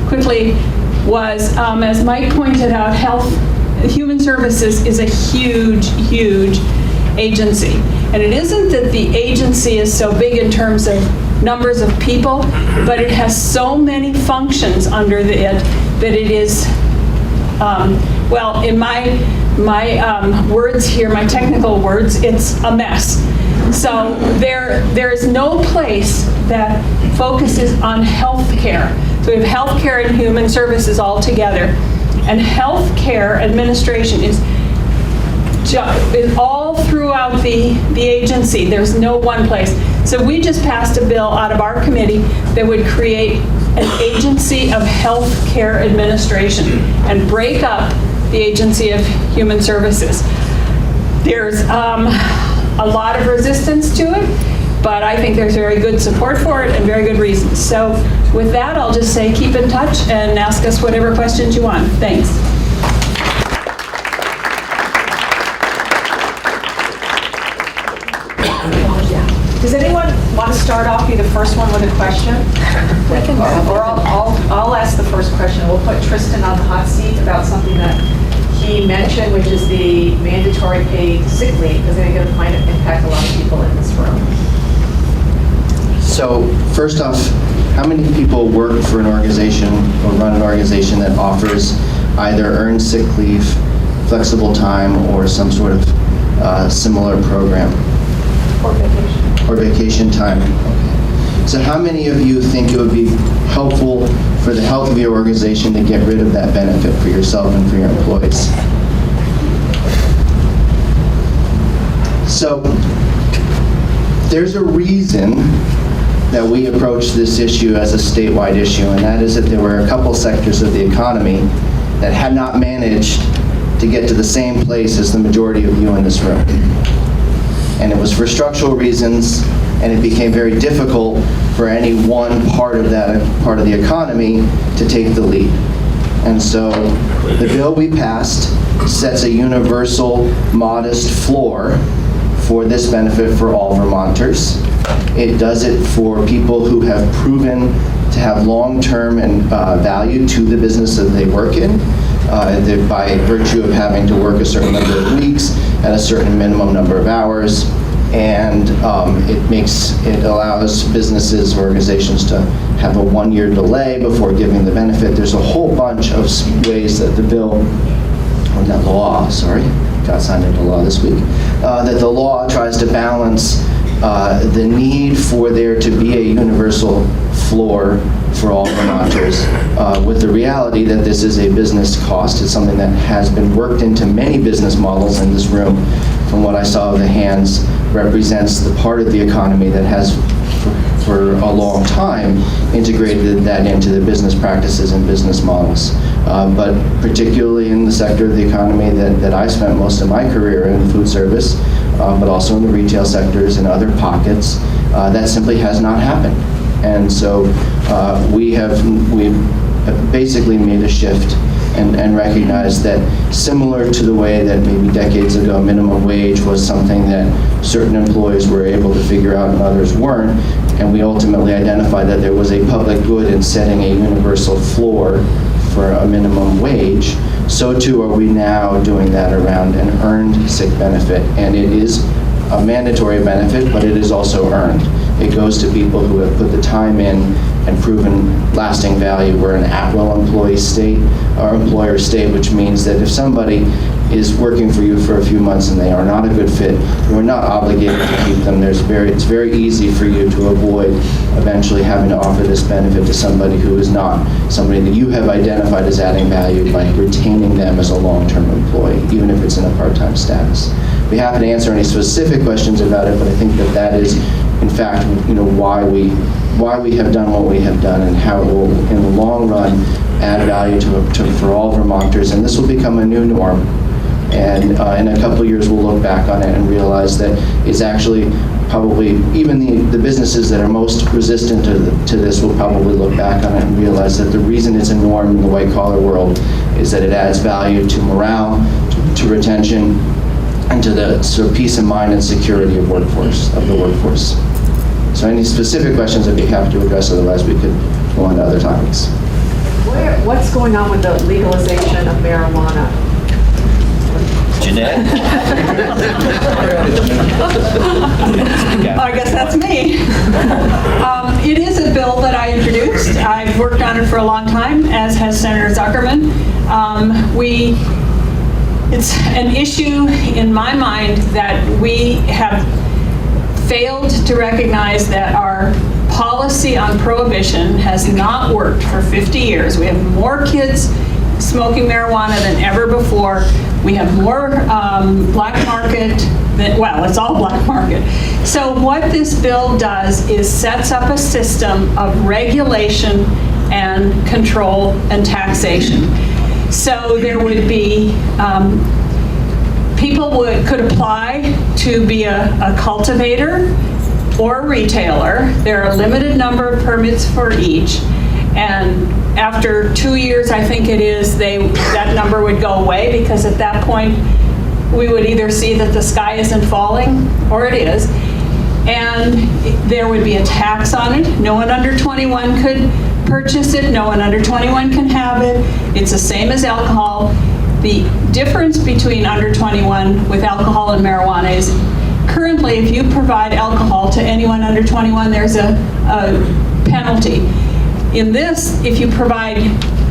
quickly was, as Mike pointed out, Human Services is a huge, huge agency. And it isn't that the agency is so big in terms of numbers of people, but it has so many functions under it that it is, well, in my words here, my technical words, it's a mess. So there is no place that focuses on health care. So we have health care and human services all together. And health care administration is all throughout the agency. There's no one place. So we just passed a bill out of our committee that would create an agency of health care administration and break up the agency of human services. There's a lot of resistance to it, but I think there's very good support for it and very good reasons. So with that, I'll just say keep in touch and ask us whatever questions you want. Thanks. Does anyone want to start off, be the first one with a question? Or I'll ask the first question. We'll put Tristan on the hot seat about something that he mentioned, which is the mandatory paid sick leave, because I think it might impact a lot of people in this room. So first off, how many people work for an organization or run an organization that offers either earned sick leave, flexible time, or some sort of similar program? Or vacation. Or vacation time. Okay. So how many of you think it would be helpful for the health of your organization to get rid of that benefit for yourself and for your employees? So there's a reason that we approach this issue as a statewide issue, and that is that there were a couple sectors of the economy that had not managed to get to the same place as the majority of you in this room. And it was for structural reasons, and it became very difficult for any one part of the economy to take the lead. And so the bill we passed sets a universal, modest floor for this benefit for all Vermonters. It does it for people who have proven to have long-term and value to the business that they work in, by virtue of having to work a certain number of weeks at a certain minimum number of hours, and it allows businesses, organizations to have a 1-year delay before giving the benefit. There's a whole bunch of ways that the bill, or that law, sorry, got signed into law this week, that the law tries to balance the need for there to be a universal floor for all Vermonters with the reality that this is a business cost. It's something that has been worked into many business models in this room. From what I saw of the hands, represents the part of the economy that has for a long time integrated that into the business practices and business models. But particularly in the sector of the economy that I spent most of my career in, food service, but also in the retail sectors and other pockets, that simply has not happened. And so we've basically made a shift and recognized that, similar to the way that maybe decades ago minimum wage was something that certain employees were able to figure out and others weren't, and we ultimately identified that there was a public good in setting a universal floor for a minimum wage, so too are we now doing that around an earned sick benefit. And it is a mandatory benefit, but it is also earned. It goes to people who have put the time in and proven lasting value. We're an at-will employee state, or employer state, which means that if somebody is working for you for a few months and they are not a good fit, you are not obligated to keep them. It's very easy for you to avoid eventually having to offer this benefit to somebody who is not somebody that you have identified as adding value by retaining them as a long-term employee, even if it's in a part-time status. We're happy to answer any specific questions about it, but I think that is, in fact, why we have done what we have done, and how it will, in the long run, add value for all Vermonters. And this will become a new norm. And in a couple of years, we'll look back on it and realize that it's actually probably, even the businesses that are most resistant to this will probably look back on it and realize that the reason it's a norm in the white-collar world is that it adds value to morale, to retention, and to the sort of peace of mind and security of the workforce. So any specific questions I'd be happy to address, otherwise we could go on to other topics. What's going on with the legalization of marijuana? Jeanette? I guess that's me. It is a bill that I introduced. I've worked on it for a long time, as has Senator Zuckerman. It's an issue in my mind that we have failed to recognize that our policy on prohibition has not worked for 50 years. We have more kids smoking marijuana than ever before. We have more black market it's all black market. So what this bill does is sets up a system of regulation and control and taxation. So there would be, people could apply to be a cultivator or a retailer. There are a limited number of permits for each. And after 2 years, I think it is, that number would go away, because at that point, we would either see that the sky isn't falling, or it is, and there would be a tax on it. No one under 21 could purchase it. No one under 21 can have it. It's the same as alcohol. The difference between under 21 with alcohol and marijuana is, currently, if you provide alcohol to anyone under 21, there's a penalty. In this, if you provide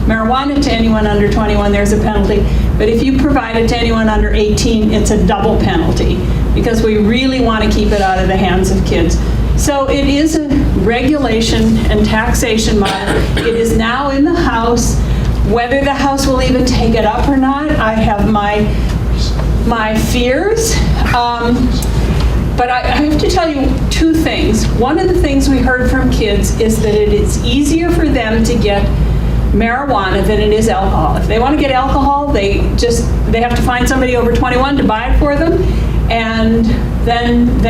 marijuana to anyone under 21, there's a penalty. But if you provide it to anyone under 18, it's a double penalty, because we really want to keep it out of the hands of kids. So it is a regulation and taxation model. It is now in the House. Whether the House will even take it up or not, I have my fears. But I have to tell you two things. One of the things we heard from kids is that it is easier for them to get marijuana than it is alcohol. If they want to get alcohol, they have to find somebody over 21 to buy it for them, and then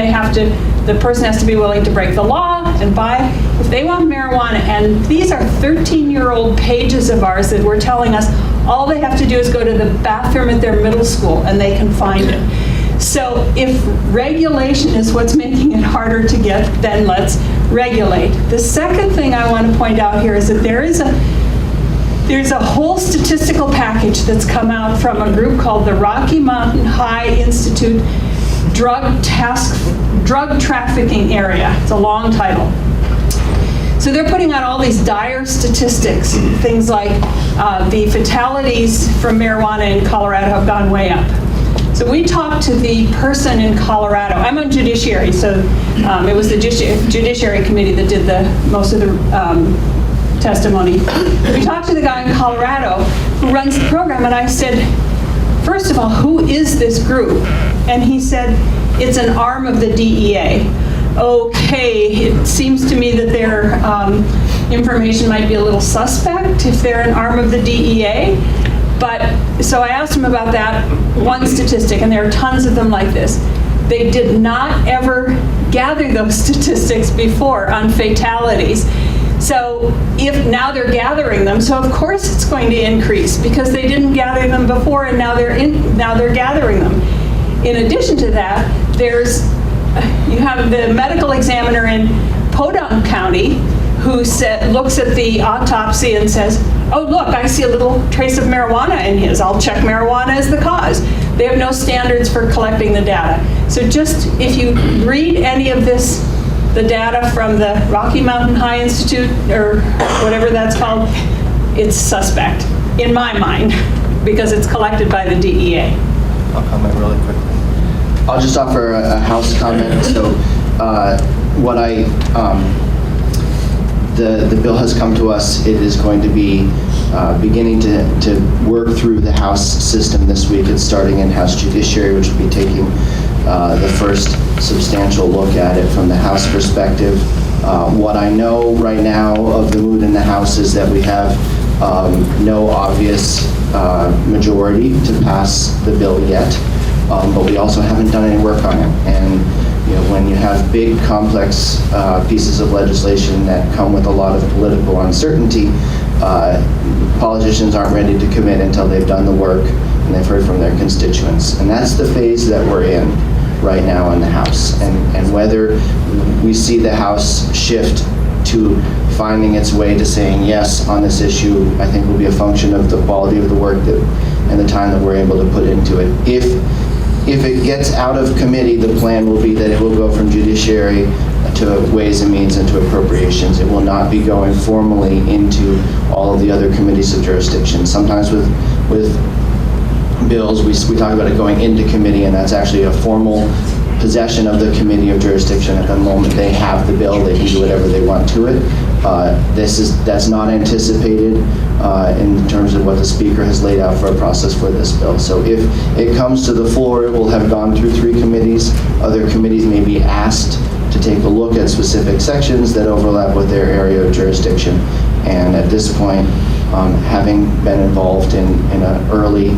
the person has to be willing to break the law and buy. If they want marijuana, and these are 13-year-old pages of ours that were telling us all they have to do is go to the bathroom at their middle school and they can find it. So if regulation is what's making it harder to get, then let's regulate. The second thing I want to point out here is that there's a whole statistical package that's come out from a group called the Rocky Mountain High Institute Drug Trafficking Area. It's a long title. So they're putting out all these dire statistics, things like the fatalities from marijuana in Colorado have gone way up. So we talked to the person in Colorado. I'm on judiciary, so it was the judiciary committee that did most of the testimony. We talked to the guy in Colorado who runs the program, and I said, first of all, who is this group? And he said, it's an arm of the DEA. Okay, it seems to me that their information might be a little suspect if they're an arm of the DEA. But, so I asked him about that one statistic, and there are tons of them like this. They did not ever gather those statistics before on fatalities. So if now they're gathering them, so of course it's going to increase because they didn't gather them before, and now they're gathering them. In addition to that, you have the medical examiner in Podunk County who looks at the autopsy and says, oh look, I see a little trace of marijuana in his. I'll check marijuana as the cause. They have no standards for collecting the data. So just if you read any of this, the data from the Rocky Mountain High Institute, or whatever that's called, it's suspect, in my mind, because it's collected by the DEA. I'll comment really quickly. I'll just offer a House comment. So the bill has come to us. It is going to be beginning to work through the House system this week. It's starting in House Judiciary, which will be taking the first substantial look at it from the House perspective. What I know right now of the mood in the House is that we have no obvious majority to pass the bill yet, but we also haven't done any work on it. And when you have big, complex pieces of legislation that come with a lot of political uncertainty, politicians aren't ready to commit until they've done the work and they've heard from their constituents. And that's the phase that we're in right now in the House. And whether we see the House shift to finding its way to saying yes on this issue, I think will be a function of the quality of the work and the time that we're able to put into it. If it gets out of committee, the plan will be that it will go from judiciary to Ways and Means and to Appropriations. It will not be going formally into all of the other committees of jurisdiction. Sometimes with bills, we talk about it going into committee, and that's actually a formal possession of the committee of jurisdiction. At the moment they have the bill, they can do whatever they want to it. That's not anticipated in terms of what the Speaker has laid out for a process for this bill. So if it comes to the floor, it will have gone through 3 committees. Other committees may be asked to take a look at specific sections that overlap with their area of jurisdiction. And at this point, having been involved in an early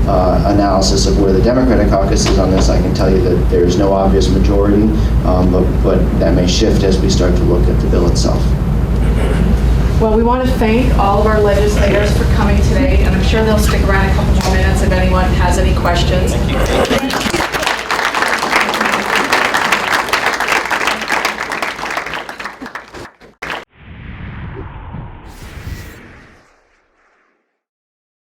analysis of where the Democratic caucus is on this, I can tell you that there is no obvious majority, but that may shift as we start to look at the bill itself. Well, we want to thank all of our legislators for coming today, and I'm sure they'll stick around a couple more minutes if anyone has any questions. Thank you.